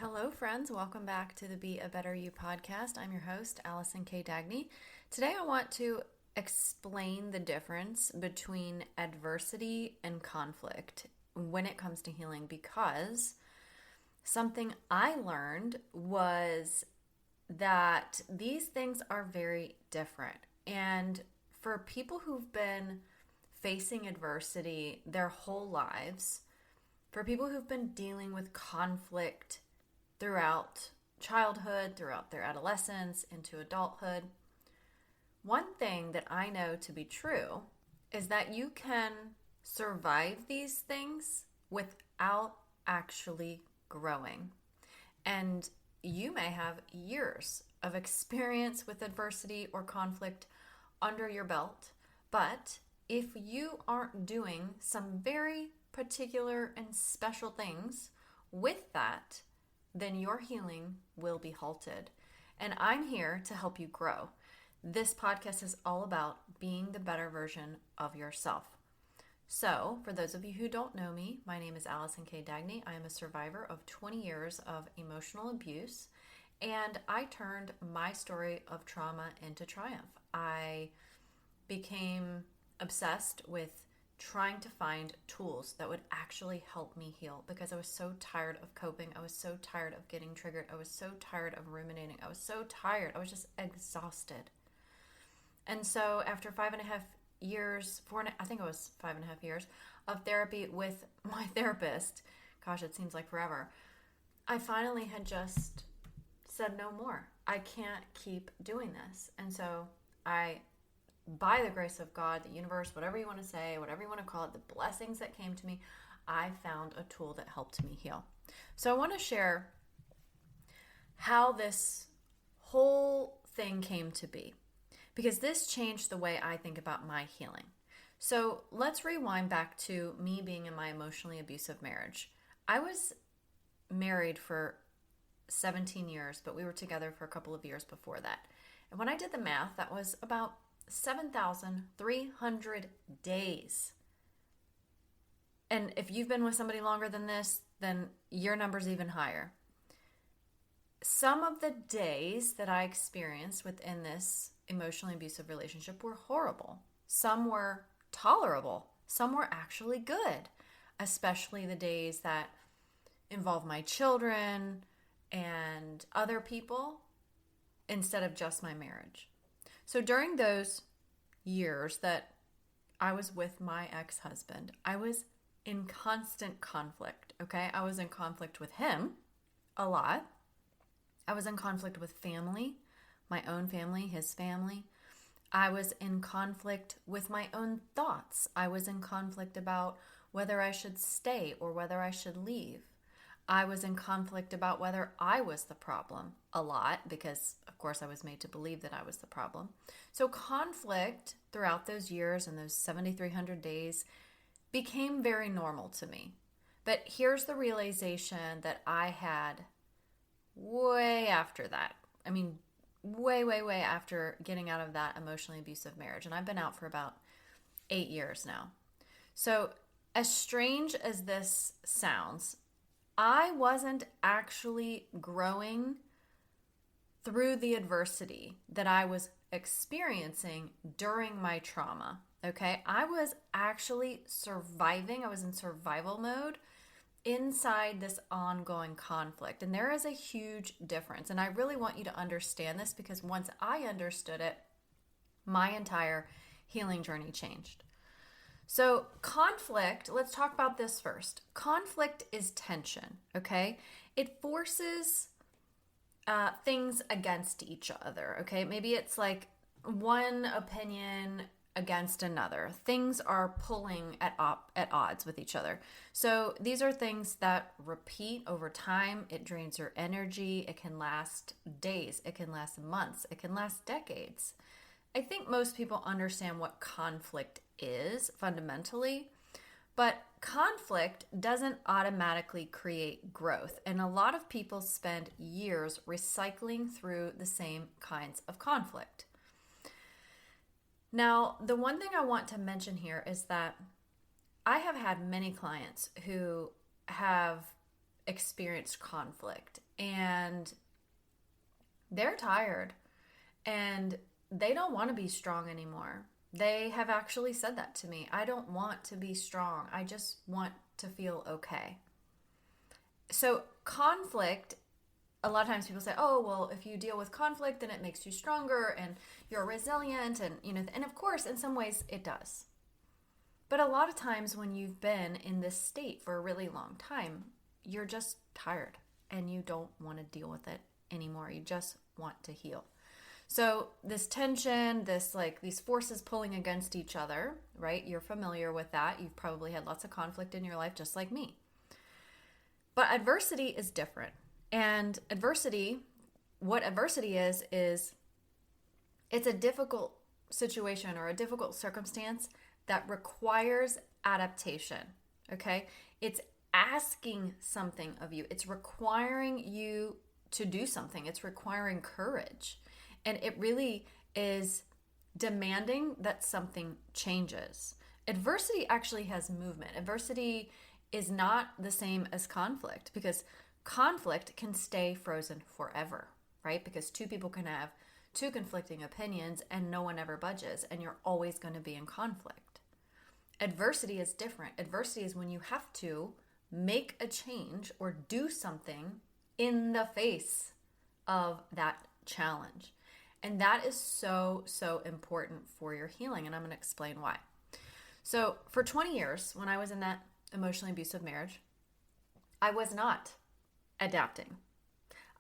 Hello, friends. Welcome back to the Be a Better You podcast. I'm your host, Allison K. Dagney. Today, I want to explain the difference between adversity and conflict when it comes to healing, because something I learned was that these things are very different. And for people who've been facing adversity their whole lives, for people who've been dealing with conflict throughout childhood, throughout their adolescence, into adulthood, one thing that I know to be true is that you can survive these things without actually growing. And you may have years of experience with adversity or conflict under your belt, but if you aren't doing some very particular and special things with that, then your healing will be halted. And I'm here to help you grow. This podcast is all about being the better version of yourself. So, for those of you who don't know me, my name is Allison K. Dagney. I am a survivor of 20 years of emotional abuse, and I turned my story of trauma into triumph. I became obsessed with trying to find tools that would actually help me heal because I was so tired of coping. I was so tired of getting triggered. I was so tired of ruminating. I was so tired. I was just exhausted. And so after 5.5 years, I think it was 5.5 years of therapy with my therapist, gosh, it seems like forever, I finally had just said no more. I can't keep doing this. And so by the grace of God, the universe, whatever you want to say, whatever you want to call it, the blessings that came to me, I found a tool that helped me heal. So I want to share how this whole thing came to be, because this changed the way I think about my healing. So let's rewind back to me being in my emotionally abusive marriage. I was married for 17 years, but we were together for a couple of years before that. And when I did the math, that was about 7,300 days. And if you've been with somebody longer than this, then your number's even higher. Some of the days that I experienced within this emotionally abusive relationship were horrible. Some were tolerable. Some were actually good, especially the days that involve my children and other people instead of just my marriage. So during those years that I was with my ex-husband, I was in constant conflict, okay? I was in conflict with him a lot. I was in conflict with family, my own family, his family. I was in conflict with my own thoughts. I was in conflict about whether I should stay or whether I should leave. I was in conflict about whether I was the problem a lot because, of course, I was made to believe that I was the problem. So conflict throughout those years and those 7,300 days became very normal to me. But here's the realization that I had way after that. I mean, way after getting out of that emotionally abusive marriage. And I've been out for about 8 years now. So as strange as this sounds, I wasn't actually growing through the adversity that I was experiencing during my trauma, okay? I was actually surviving. I was in survival mode inside this ongoing conflict. And there is a huge difference. And I really want you to understand this because once I understood it, my entire healing journey changed. So conflict, let's talk about this first. Conflict is tension, okay? It forces things against each other, okay? Maybe it's like one opinion against another. Things are pulling at odds with each other. So these are things that repeat over time. It drains your energy. It can last days. It can last months. It can last decades. I think most people understand what conflict is fundamentally, but conflict doesn't automatically create growth. And a lot of people spend years recycling through the same kinds of conflict. Now, the one thing I want to mention here is that I have had many clients who have experienced conflict and they're tired and they don't want to be strong anymore. They have actually said that to me. I don't want to be strong. I just want to feel okay. So conflict, a lot of times people say, oh, well, if you deal with conflict, then it makes you stronger and you're resilient. And, and of course, in some ways it does. But a lot of times when you've been in this state for a really long time, you're just tired and you don't want to deal with it anymore. You just want to heal. So this tension, these forces pulling against each other, right? You're familiar with that. You've probably had lots of conflict in your life, just like me. But adversity is different. And what adversity is it's a difficult situation or a difficult circumstance that requires adaptation, okay? It's asking something of you. It's requiring you to do something. It's requiring courage. And it really is demanding that something changes. Adversity actually has movement. Adversity is not the same as conflict because conflict can stay frozen forever, right? Because two people can have two conflicting opinions and no one ever budges and you're always going to be in conflict. Adversity is different. Adversity is when you have to make a change or do something in the face of that challenge. And that is so, so important for your healing. And I'm going to explain why. So for 20 years, when I was in that emotionally abusive marriage, I was not adapting.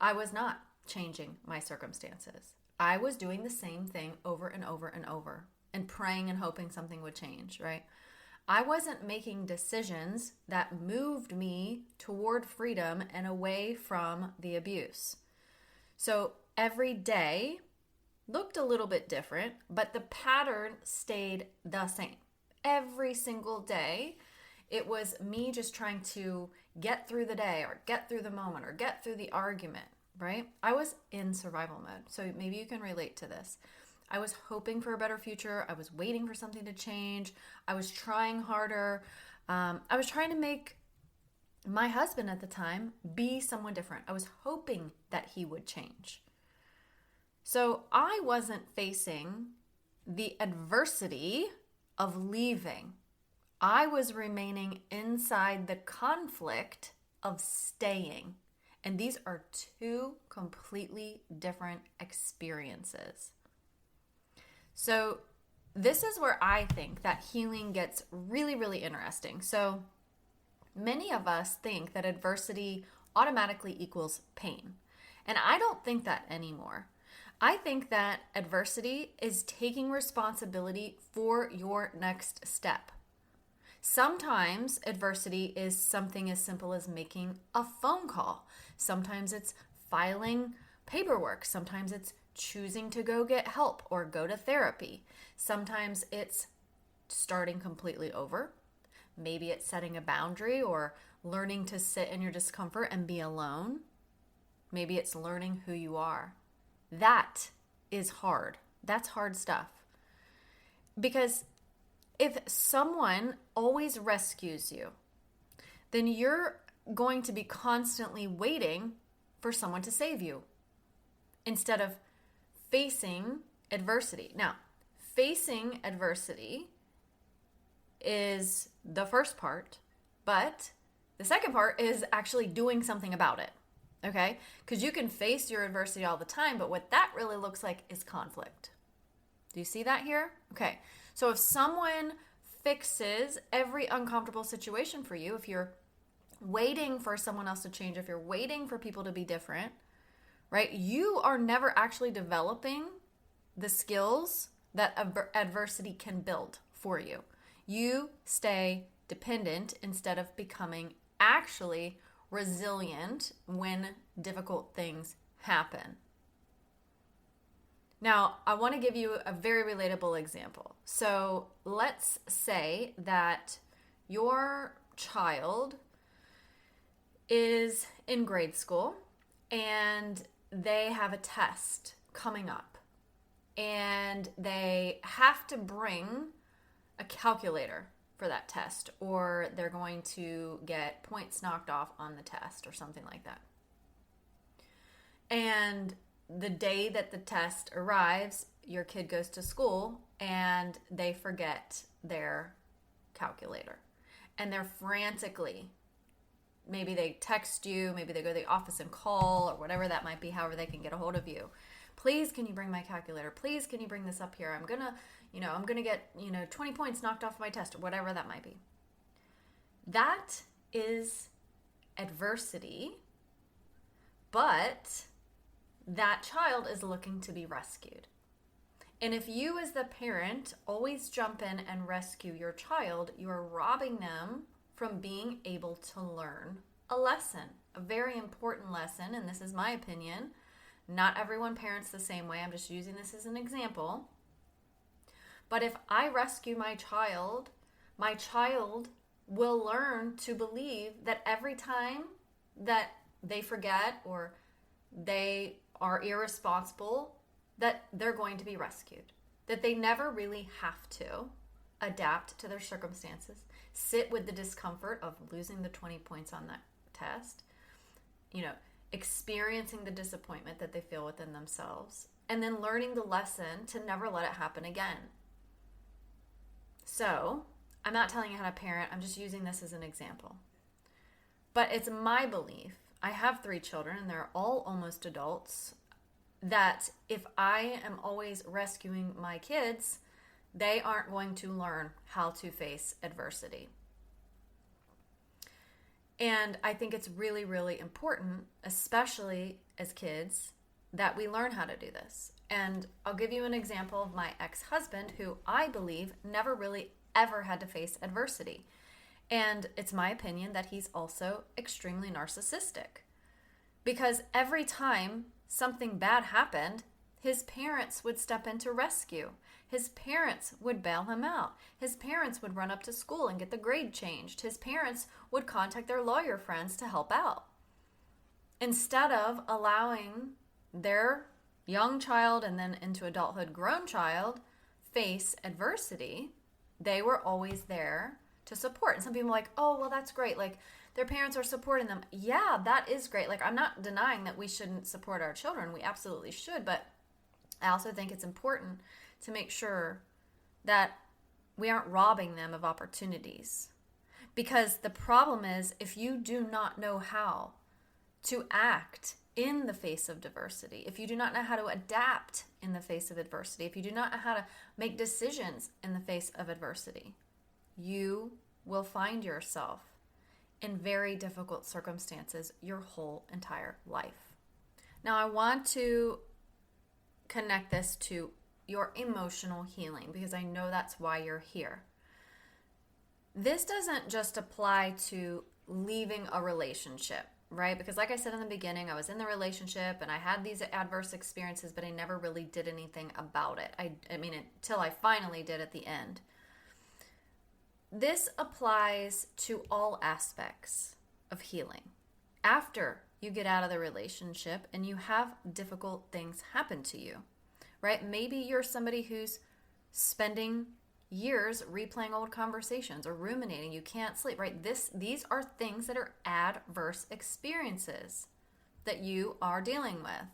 I was not changing my circumstances. I was doing the same thing over and over and over and praying and hoping something would change, right? I wasn't making decisions that moved me toward freedom and away from the abuse. So every day looked a little bit different, but the pattern stayed the same. Every single day, it was me just trying to get through the day or get through the moment or get through the argument, right? I was in survival mode. So maybe you can relate to this. I was hoping for a better future. I was waiting for something to change. I was trying harder. I was trying to make my husband at the time be someone different. I was hoping that he would change. So I wasn't facing the adversity of leaving. I was remaining inside the conflict of staying. And these are two completely different experiences. So this is where I think that healing gets really, really interesting. So many of us think that adversity automatically equals pain. And I don't think that anymore. I think that adversity is taking responsibility for your next step. Sometimes adversity is something as simple as making a phone call. Sometimes it's filing paperwork. Sometimes it's choosing to go get help or go to therapy. Sometimes it's starting completely over. Maybe it's setting a boundary or learning to sit in your discomfort and be alone. Maybe it's learning who you are. That is hard. That's hard stuff. Because if someone always rescues you, then you're going to be constantly waiting for someone to save you instead of facing adversity. Now, facing adversity is the first part, but the second part is actually doing something about it. Okay? Because you can face your adversity all the time, but what that really looks like is conflict. Do you see that here? Okay. So if someone fixes every uncomfortable situation for you, if you're waiting for someone else to change, if you're waiting for people to be different, right? You are never actually developing the skills that adversity can build for you. You stay dependent instead of becoming actually resilient when difficult things happen. Now, I want to give you a very relatable example. So let's say that your child is in grade school and they have a test coming up and they have to bring a calculator for that test, or they're going to get points knocked off on the test or something like that. And the day that the test arrives, your kid goes to school and they forget their calculator. And they're frantically, maybe they text you, maybe they go to the office and call, or whatever that might be, however they can get a hold of you. Please, can you bring my calculator? Please, can you bring this up here? I'm going to get, 20 points knocked off my test, or whatever that might be. That is adversity, but that child is looking to be rescued. And if you as the parent always jump in and rescue your child, you are robbing them from being able to learn a lesson, a very important lesson. And this is my opinion. Not everyone parents the same way. I'm just using this as an example. But if I rescue my child will learn to believe that every time that they forget or they are irresponsible, that they're going to be rescued. That they never really have to adapt to their circumstances, sit with the discomfort of losing the 20 points on that test, experiencing the disappointment that they feel within themselves, and then learning the lesson to never let it happen again. So, I'm not telling you how to parent, I'm just using this as an example. But it's my belief, I have 3 children and they're all almost adults, that if I am always rescuing my kids, they aren't going to learn how to face adversity. And I think it's really, really important, especially as kids, that we learn how to do this. And I'll give you an example of my ex-husband, who I believe never really ever had to face adversity. And it's my opinion that he's also extremely narcissistic. Because every time something bad happened, his parents would step in to rescue. His parents would bail him out. His parents would run up to school and get the grade changed. His parents would contact their lawyer friends to help out. Instead of allowing their young child and then into adulthood grown child face adversity, they were always there to support. And some people are like, oh, well, that's great. Like, their parents are supporting them. Yeah, that is great. Like, I'm not denying that we shouldn't support our children. We absolutely should. But I also think it's important to make sure that we aren't robbing them of opportunities. Because the problem is, if you do not know how to act in the face of diversity, if you do not know how to adapt in the face of adversity, if you do not know how to make decisions in the face of adversity, you will find yourself in very difficult circumstances your whole entire life. Now, I want to connect this to your emotional healing, because I know that's why you're here. This doesn't just apply to leaving a relationship, right? Because like I said in the beginning, I was in the relationship and I had these adverse experiences, but I never really did anything about it. I mean, until I finally did at the end. This applies to all aspects of healing. After you get out of the relationship and you have difficult things happen to you, right? Maybe you're somebody who's spending years replaying old conversations or ruminating. You can't sleep, right? These are things that are adverse experiences that you are dealing with.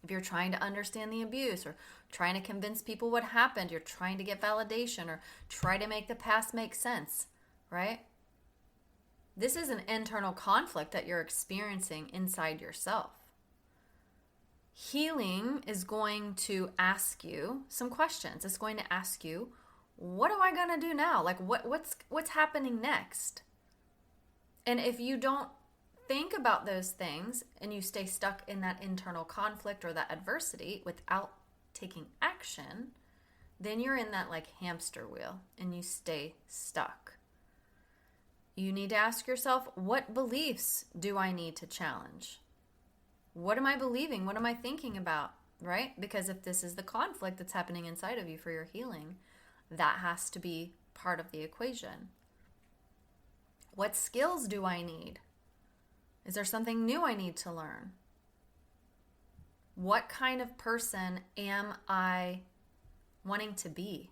If you're trying to understand the abuse or trying to convince people what happened, you're trying to get validation or try to make the past make sense, right? This is an internal conflict that you're experiencing inside yourself. Healing is going to ask you some questions. It's going to ask you, what am I going to do now? Like what's happening next? And if you don't think about those things and you stay stuck in that internal conflict or that adversity without taking action, then you're in that like hamster wheel and you stay stuck. You need to ask yourself, what beliefs do I need to challenge? What am I believing? What am I thinking about? Right? Because if this is the conflict that's happening inside of you for your healing, that has to be part of the equation. What skills do I need? Is there something new I need to learn? What kind of person am I wanting to be?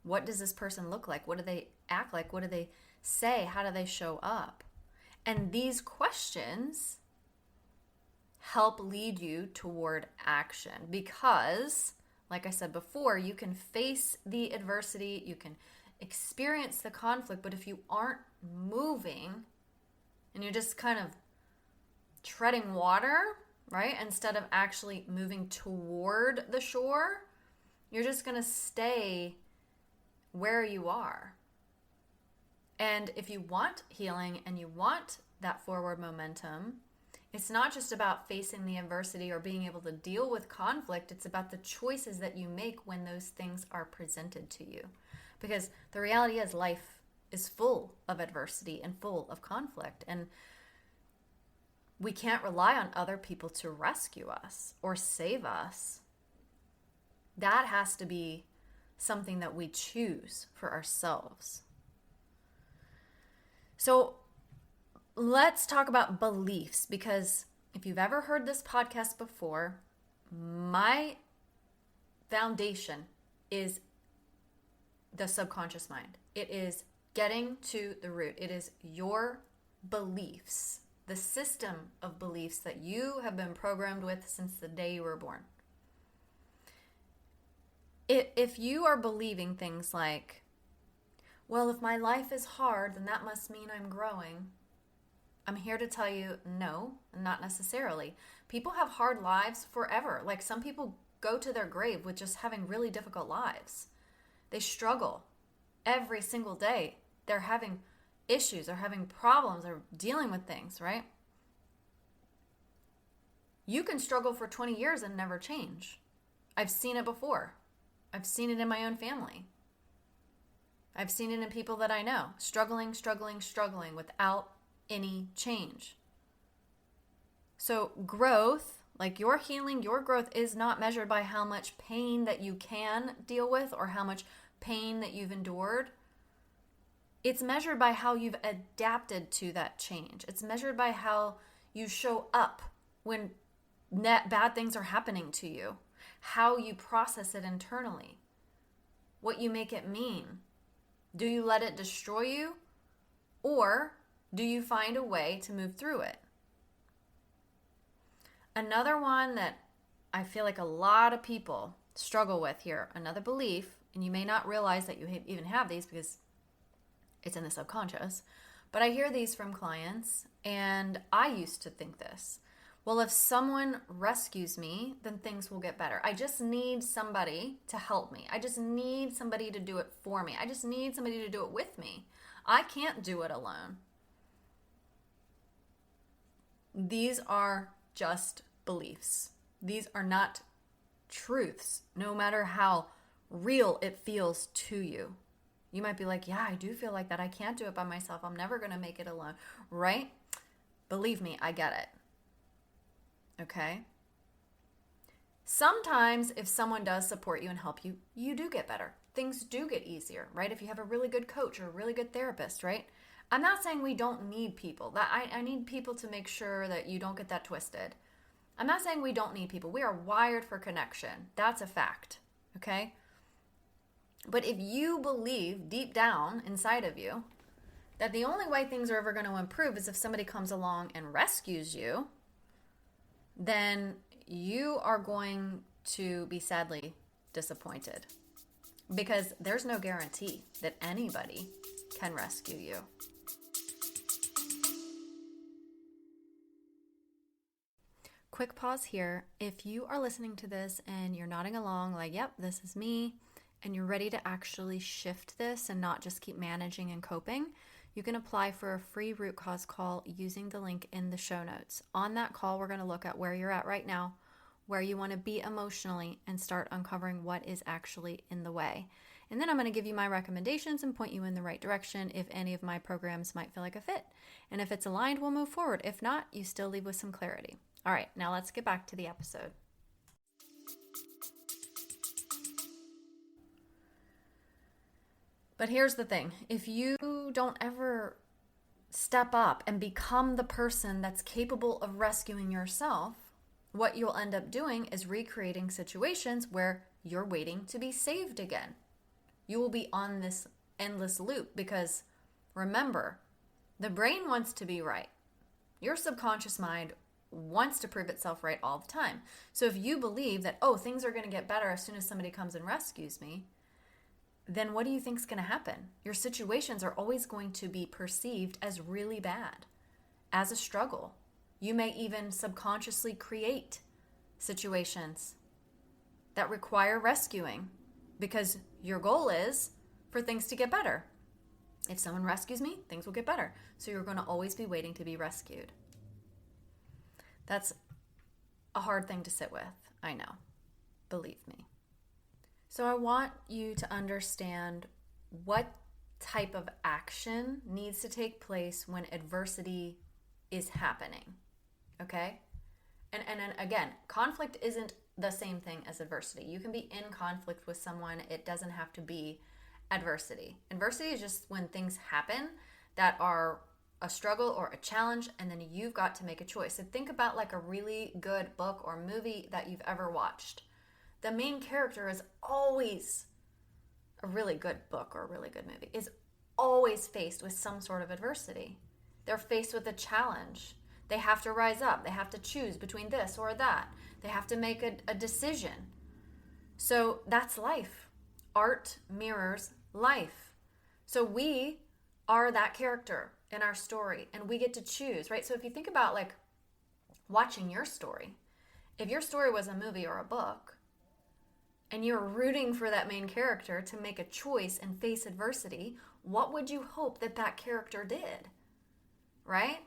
What does this person look like? What do they act like? What do they say? How do they show up? And these questions help lead you toward action because, like I said before, you can face the adversity, you can experience the conflict, but if you aren't moving and you're just kind of treading water, right, instead of actually moving toward the shore, you're just going to stay where you are. And if you want healing and you want that forward momentum, it's not just about facing the adversity or being able to deal with conflict. It's about the choices that you make when those things are presented to you. Because the reality is life is full of adversity and full of conflict. And we can't rely on other people to rescue us or save us. That has to be something that we choose for ourselves. So let's talk about beliefs, because if you've ever heard this podcast before, my foundation is the subconscious mind. It is getting to the root. It is your beliefs, the system of beliefs that you have been programmed with since the day you were born. If you are believing things like, well, if my life is hard, then that must mean I'm growing, I'm here to tell you, no, not necessarily. People have hard lives forever. Like, some people go to their grave with just having really difficult lives. They struggle every single day. They're having issues, they're having problems, they're dealing with things, right? You can struggle for 20 years and never change. I've seen it before. I've seen it in my own family. I've seen it in people that I know, struggling without any change. So growth, like your healing, your growth is not measured by how much pain that you can deal with or how much pain that you've endured. It's measured by how you've adapted to that change. It's measured by how you show up when bad things are happening to you, how you process it internally, what you make it mean. Do you let it destroy you, or do you find a way to move through it? Another one that I feel like a lot of people struggle with here, another belief, and you may not realize that you even have these because it's in the subconscious, but I hear these from clients, and I used to think this. Well, if someone rescues me, then things will get better. I just need somebody to help me. I just need somebody to do it for me. I just need somebody to do it with me. I can't do it alone. These are just beliefs. These are not truths, no matter how real it feels to you. You might be like, yeah, I do feel like that. I can't do it by myself. I'm never going to make it alone, right? Believe me, I get it. Okay? Sometimes if someone does support you and help you, you do get better. Things do get easier, right? If you have a really good coach or a really good therapist, right? I'm not saying we don't need people. That I need people to make sure that you don't get that twisted. I'm not saying we don't need people. We are wired for connection. That's a fact, okay? But if you believe deep down inside of you that the only way things are ever going to improve is if somebody comes along and rescues you, then you are going to be sadly disappointed, because there's no guarantee that anybody can rescue you. Quick pause here. If you are listening to this and you're nodding along like, yep, this is me, and you're ready to actually shift this and not just keep managing and coping, you can apply for a free root cause call using the link in the show notes. On that call, we're going to look at where you're at right now, where you want to be emotionally, and start uncovering what is actually in the way. And then I'm going to give you my recommendations and point you in the right direction if any of my programs might feel like a fit. And if it's aligned, we'll move forward. If not, you still leave with some clarity. All right, now let's get back to the episode. But here's the thing. If you don't ever step up and become the person that's capable of rescuing yourself, what you'll end up doing is recreating situations where you're waiting to be saved again. You will be on this endless loop because remember, the brain wants to be right. Your subconscious mind wants to prove itself right all the time. So if you believe that, oh, things are going to get better as soon as somebody comes and rescues me, then what do you think is going to happen? Your situations are always going to be perceived as really bad, as a struggle. You may even subconsciously create situations that require rescuing because your goal is for things to get better. If someone rescues me, things will get better. So you're going to always be waiting to be rescued. That's a hard thing to sit with, I know. Believe me. So I want you to understand what type of action needs to take place when adversity is happening, okay? And again, conflict isn't the same thing as adversity. You can be in conflict with someone. It doesn't have to be adversity. Adversity is just when things happen that are a struggle or a challenge, and then you've got to make a choice. So think about like a really good book or movie that you've ever watched. The main character is always, a really good book or a really good movie, is always faced with some sort of adversity. They're faced with a challenge. They have to rise up. They have to choose between this or that. They have to make a decision. So that's life. Art mirrors life. So we are that character in our story, and we get to choose, right? So if you think about like watching your story, if your story was a movie or a book, and you're rooting for that main character to make a choice and face adversity, what would you hope that that character did, right?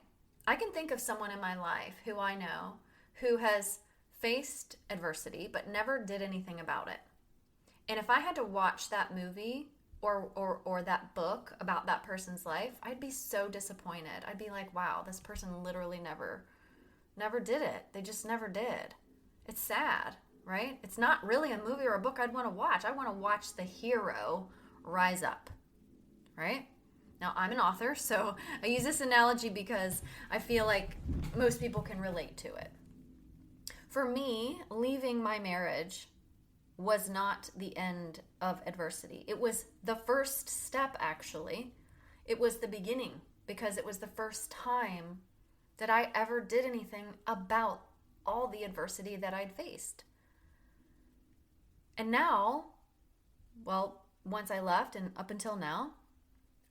I can think of someone in my life who I know who has faced adversity but never did anything about it. And if I had to watch that movie or that book about that person's life, I'd be so disappointed. I'd be like, wow, this person literally never did it. They just never did. It's sad, right? It's not really a movie or a book I'd want to watch. I want to watch the hero rise up, right? Now, I'm an author, so I use this analogy because I feel like most people can relate to it. For me, leaving my marriage was not the end of adversity. It was the first step, actually. It was the beginning, because it was the first time that I ever did anything about all the adversity that I'd faced. And now, well, once I left and up until now,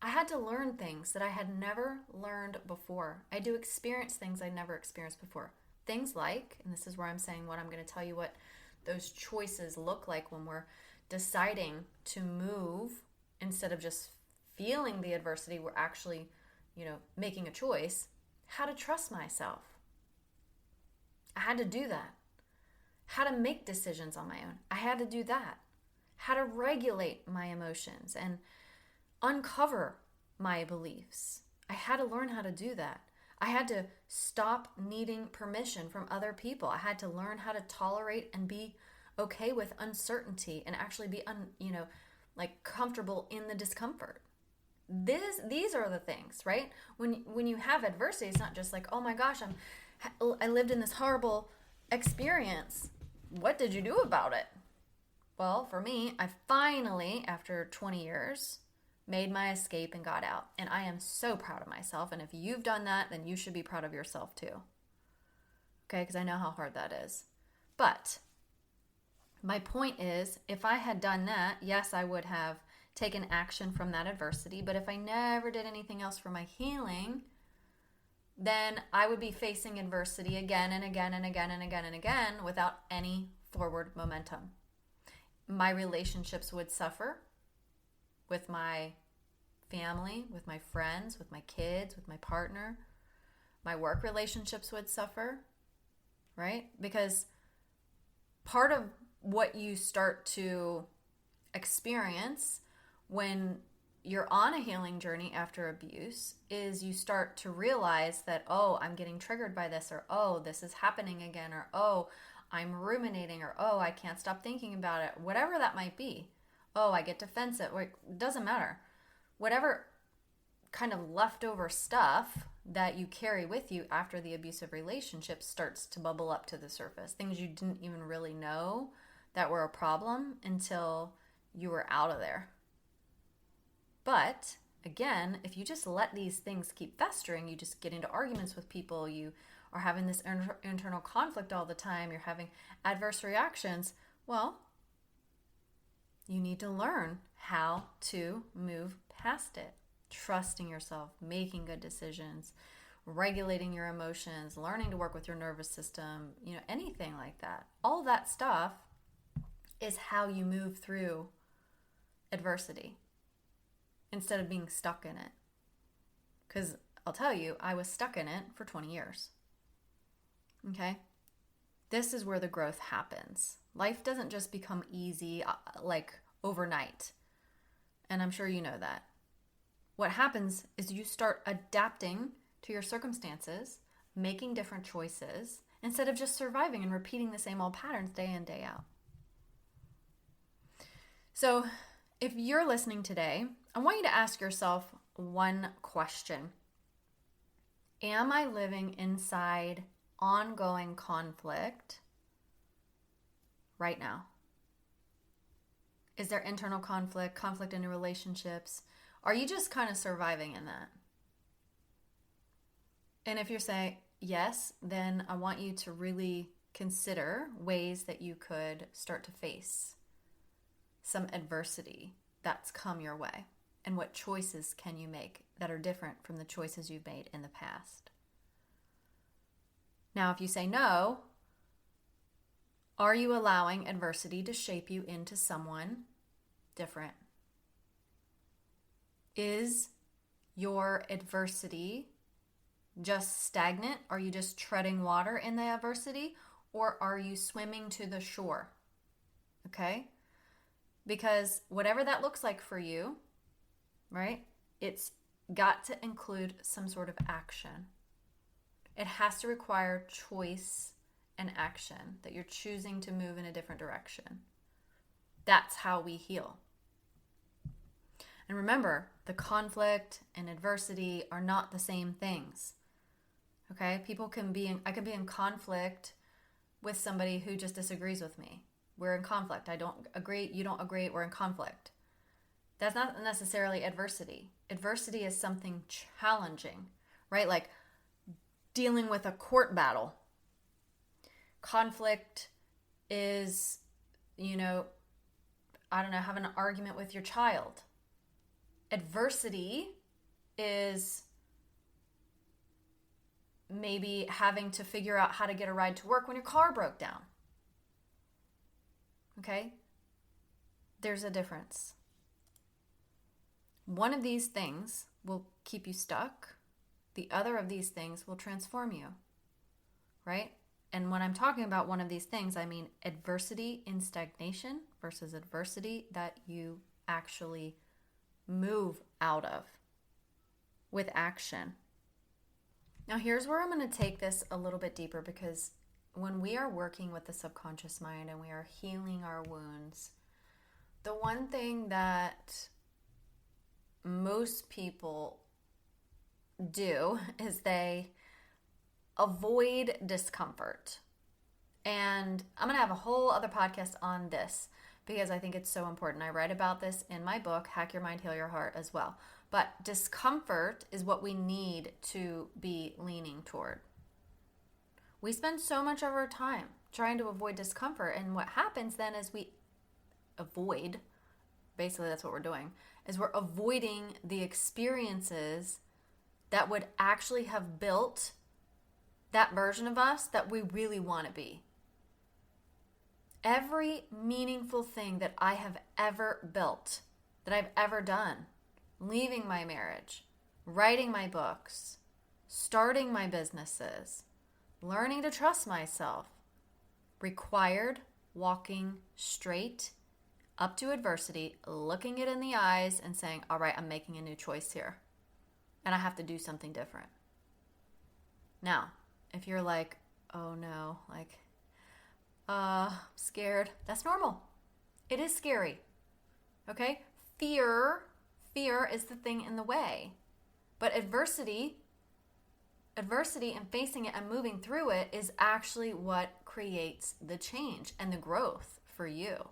I had to learn things that I had never learned before. I do experience things I never experienced before. Things like, and this is where I'm saying what I'm going to tell you what those choices look like when we're deciding to move instead of just feeling the adversity. We're actually, making a choice. How to trust myself. I had to do that. How to make decisions on my own. I had to do that. How to regulate my emotions and uncover my beliefs. I had to learn how to do that. I had to stop needing permission from other people. I had to learn how to tolerate and be okay with uncertainty and actually be comfortable in the discomfort. These are the things, right? When you have adversity, it's not just like, oh my gosh, I lived in this horrible experience. What did you do about it? Well, for me, I finally, after 20 years, made my escape and got out. And I am so proud of myself. And if you've done that, then you should be proud of yourself too. Okay, because I know how hard that is. But my point is, if I had done that, yes, I would have taken action from that adversity. But if I never did anything else for my healing, then I would be facing adversity again and again and again and again and again without any forward momentum. My relationships would suffer with my family, with my friends, with my kids, with my partner. My work relationships would suffer, right? Because part of what you start to experience when you're on a healing journey after abuse is you start to realize that, oh, I'm getting triggered by this, or oh, this is happening again, or oh, I'm ruminating, or oh, I can't stop thinking about it, whatever that might be. Oh, I get defensive. It doesn't matter. Whatever kind of leftover stuff that you carry with you after the abusive relationship starts to bubble up to the surface. Things you didn't even really know that were a problem until you were out of there. But again, if you just let these things keep festering, you just get into arguments with people, you are having this internal conflict all the time, you're having adverse reactions, well, you need to learn how to move past it. Trusting yourself, making good decisions, regulating your emotions, learning to work with your nervous system, anything like that. All that stuff is how you move through adversity instead of being stuck in it. Because I'll tell you, I was stuck in it for 20 years. Okay? This is where the growth happens. Life doesn't just become easy like overnight. And I'm sure you know that. What happens is you start adapting to your circumstances, making different choices, instead of just surviving and repeating the same old patterns day in, day out. So if you're listening today, I want you to ask yourself one question. Am I living inside ongoing conflict right now? Is there internal conflict in your relationships? Are you just kind of surviving in that? And if you're saying yes, then I want you to really consider ways that you could start to face some adversity that's come your way. And what choices can you make that are different from the choices you've made in the past? Now, if you say no, are you allowing adversity to shape you into someone different? Is your adversity just stagnant? Are you just treading water in the adversity? Or are you swimming to the shore? Okay? Because whatever that looks like for you, right? It's got to include some sort of action. It has to require choice and action, that you're choosing to move in a different direction. That's how we heal. And remember, the conflict and adversity are not the same things. Okay? I could be in conflict with somebody who just disagrees with me. We're in conflict. I don't agree. You don't agree. We're in conflict. That's not necessarily adversity. Adversity is something challenging, right? Like dealing with a court battle. Conflict is, having an argument with your child. Adversity is maybe having to figure out how to get a ride to work when your car broke down. Okay? There's a difference. One of these things will keep you stuck. The other of these things will transform you. Right? And when I'm talking about one of these things, I mean adversity in stagnation versus adversity that you actually move out of with action. Now, here's where I'm going to take this a little bit deeper, because when we are working with the subconscious mind and we are healing our wounds, the one thing that most people do is they avoid discomfort. And I'm going to have a whole other podcast on this because I think it's so important. I write about this in my book, Hack Your Mind, Heal Your Heart, as well. But discomfort is what we need to be leaning toward. We spend so much of our time trying to avoid discomfort. And what happens then is we avoid, basically that's what we're doing, is we're avoiding the experiences that would actually have built that version of us that we really want to be. Every meaningful thing that I have ever built, that I've ever done, leaving my marriage, writing my books, starting my businesses, learning to trust myself, required walking straight up to adversity, looking it in the eyes and saying, all right, I'm making a new choice here. And I have to do something different. Now, if you're like, oh no, scared, that's normal. It is scary. Okay? Fear is the thing in the way. But adversity and facing it and moving through it is actually what creates the change and the growth for you.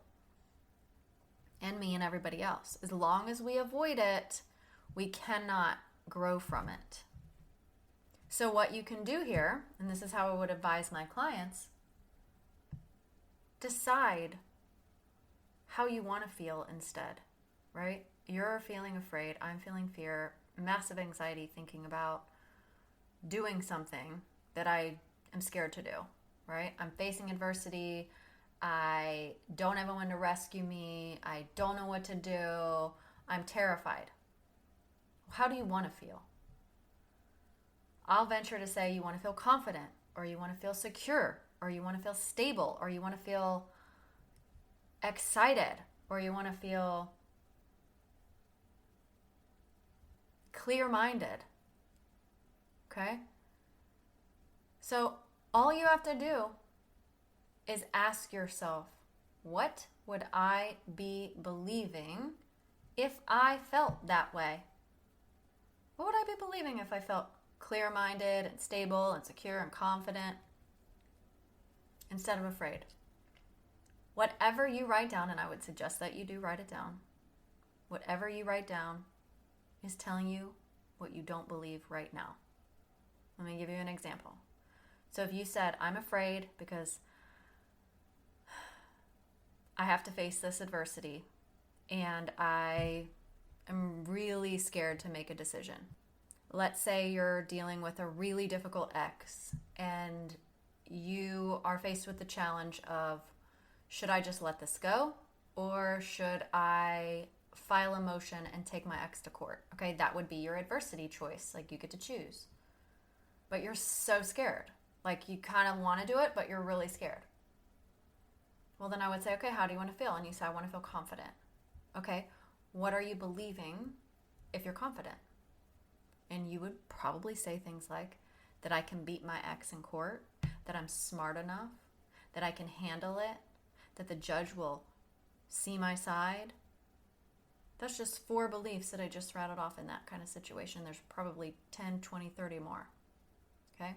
and me and everybody else. As long as we avoid it, we cannot grow from it. So what you can do here, and this is how I would advise my clients, decide how you want to feel instead, right? You're feeling afraid, I'm feeling fear, massive anxiety thinking about doing something that I am scared to do, right? I'm facing adversity, I don't have anyone to rescue me, I don't know what to do, I'm terrified. How do you want to feel? I'll venture to say you want to feel confident, or you want to feel secure, or you want to feel stable, or you want to feel excited, or you want to feel clear-minded. Okay? So all you have to do is ask yourself, what would I be believing if I felt that way? What would I be believing if I felt clear-minded and stable and secure and confident instead of afraid? Whatever you write down, and I would suggest that you do write it down, whatever you write down is telling you what you don't believe right now. Let me give you an example. So if you said, I'm afraid because I have to face this adversity and I am really scared to make a decision. Let's say you're dealing with a really difficult ex and you are faced with the challenge of, should I just let this go, or should I file a motion and take my ex to court? Okay, that would be your adversity choice. Like, you get to choose. But you're so scared. Like, you kind of want to do it, but you're really scared. Well, then I would say, okay, how do you want to feel? And you say, I want to feel confident. Okay, what are you believing if you're confident? And you would probably say things like, that I can beat my ex in court, that I'm smart enough, that I can handle it, that the judge will see my side. That's just 4 beliefs that I just rattled off in that kind of situation. There's probably 10, 20, 30 more. Okay?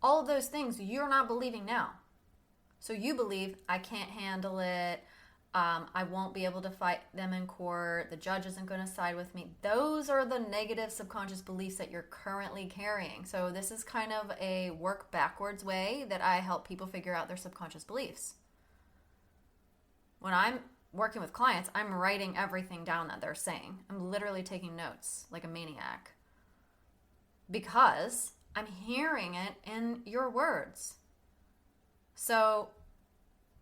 All of those things you're not believing now. So you believe, I can't handle it, I won't be able to fight them in court, the judge isn't going to side with me. Those are the negative subconscious beliefs that you're currently carrying. So this is kind of a work backwards way that I help people figure out their subconscious beliefs. When I'm working with clients, I'm writing everything down that they're saying. I'm literally taking notes like a maniac because I'm hearing it in your words. So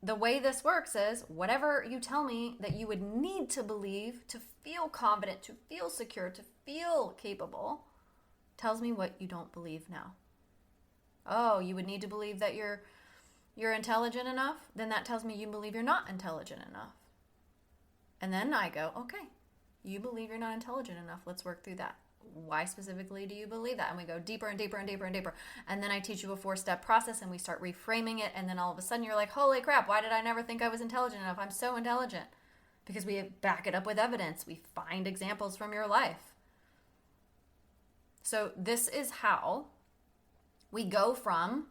the way this works is whatever you tell me that you would need to believe to feel confident, to feel secure, to feel capable, tells me what you don't believe now. Oh, you would need to believe that you're intelligent enough? Then that tells me you believe you're not intelligent enough. And then I go, okay, you believe you're not intelligent enough. Let's work through that. Why specifically do you believe that? And we go deeper and deeper and deeper and deeper. And then I teach you a 4-step process and we start reframing it. And then all of a sudden you're like, holy crap, why did I never think I was intelligent enough? I'm so intelligent. Because we back it up with evidence. We find examples from your life. So this is how we go from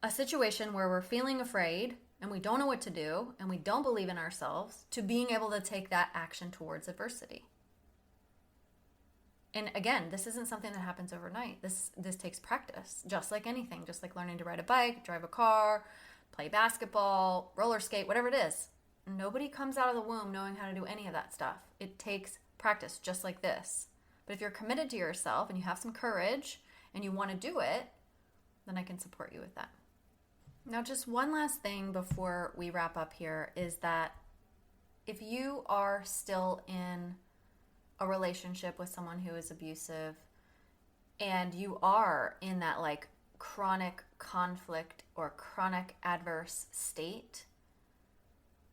a situation where we're feeling afraid and we don't know what to do and we don't believe in ourselves to being able to take that action towards adversity. And again, this isn't something that happens overnight. This takes practice, just like anything, just like learning to ride a bike, drive a car, play basketball, roller skate, whatever it is. Nobody comes out of the womb knowing how to do any of that stuff. It takes practice, just like this. But if you're committed to yourself and you have some courage and you want to do it, then I can support you with that. Now, just one last thing before we wrap up here is that if you are still in a relationship with someone who is abusive and you are in that like chronic conflict or chronic adverse state,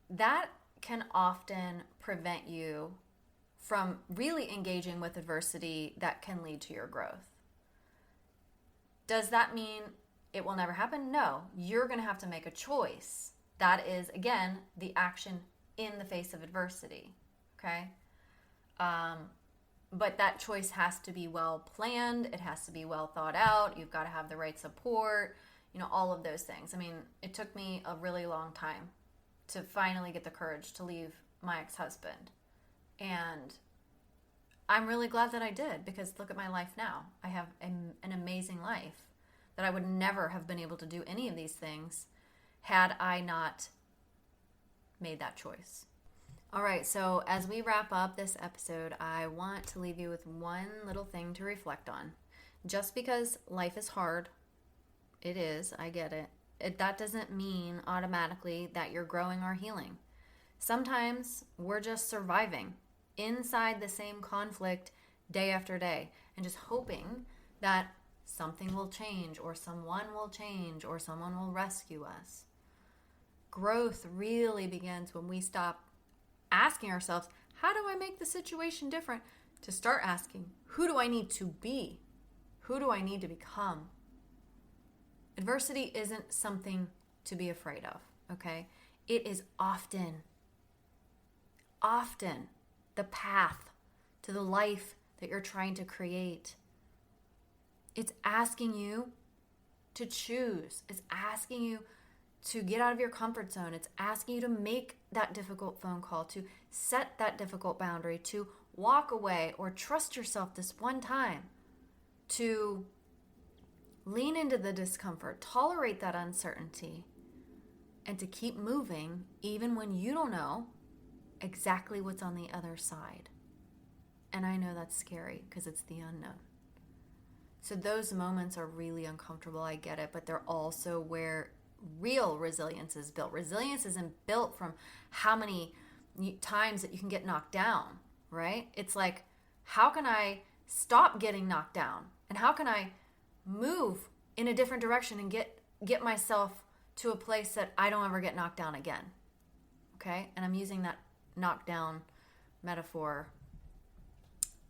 that can often prevent you from really engaging with adversity that can lead to your growth. Does that mean it will never happen? No, you're going to have to make a choice. That is, again, the action in the face of adversity, okay? But that choice has to be well planned. It has to be well thought out. You've got to have the right support, all of those things. I mean, it took me a really long time to finally get the courage to leave my ex-husband. And I'm really glad that I did, because look at my life now. I have an amazing life that I would never have been able to do any of these things had I not made that choice. All right, so as we wrap up this episode, I want to leave you with one little thing to reflect on. Just because life is hard, it is, I get it. That doesn't mean automatically that you're growing or healing. Sometimes we're just surviving inside the same conflict day after day and just hoping that something will change or someone will change or someone will rescue us. Growth really begins when we stop asking ourselves, how do I make the situation different? To start asking, who do I need to be? Who do I need to become? Adversity isn't something to be afraid of, okay? It is often the path to the life that you're trying to create. It's asking you to choose. It's asking you to get out of your comfort zone. It's asking you to make that difficult phone call, to set that difficult boundary, to walk away or trust yourself this one time, to lean into the discomfort, tolerate that uncertainty, and to keep moving even when you don't know exactly what's on the other side. And I know that's scary because it's the unknown. So those moments are really uncomfortable, I get it, but they're also where real resilience is built. Resilience isn't built from how many times that you can get knocked down, right? It's like, how can I stop getting knocked down? And how can I move in a different direction and get myself to a place that I don't ever get knocked down again? Okay? And I'm using that knockdown metaphor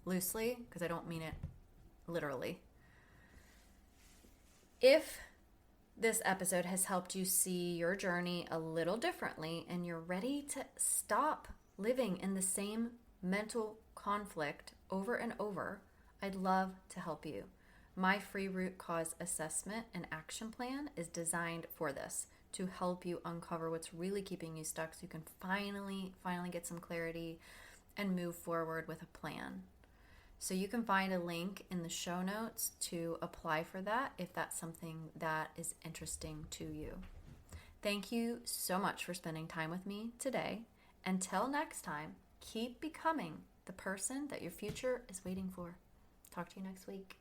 loosely because I don't mean it literally. If this episode has helped you see your journey a little differently and you're ready to stop living in the same mental conflict over and over, I'd love to help you. My free root cause assessment and action plan is designed for this, to help you uncover what's really keeping you stuck so you can finally get some clarity and move forward with a plan. So you can find a link in the show notes to apply for that if that's something that is interesting to you. Thank you so much for spending time with me today. Until next time, keep becoming the person that your future is waiting for. Talk to you next week.